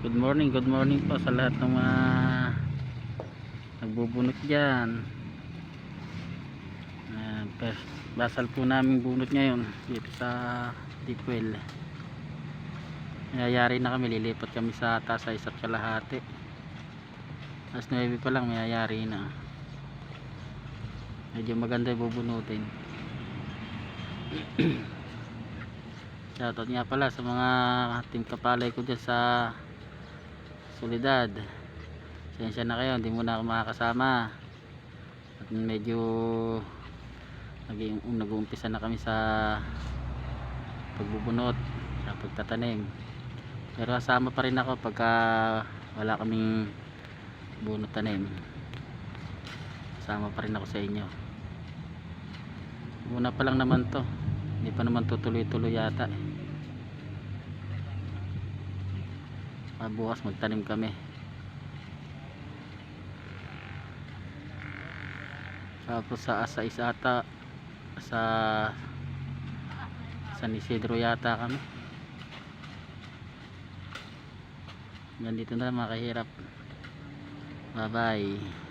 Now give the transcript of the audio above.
Good morning po sa lahat ng mga nagbubunot dyan. Basal po namin bunot ngayon dito sa Deepwell. Mayayari na kami, lilipat kami sa taas sa 1.5. Alas 9 pa lang mayayari na. Medyo maganda yung bubunutin. Shoutout nga pala sa mga team kapalay ko dyan sa Solidad. Sensya na kayo, hindi muna ako makakasama at medyo nag-uumpisa na kami sa pagbubunot, sa pagtatanim, pero kasama pa rin ako pagka wala kaming bunot tanim. Kasama pa rin ako sa inyo. Una pa lang naman to, hindi pa naman tutuloy-tuloy yata eh. Bukas magtanim kami. Tapos sa Asa Isata sa San Isidro yata kami. Ganito na lang mga kahirap. Bye bye.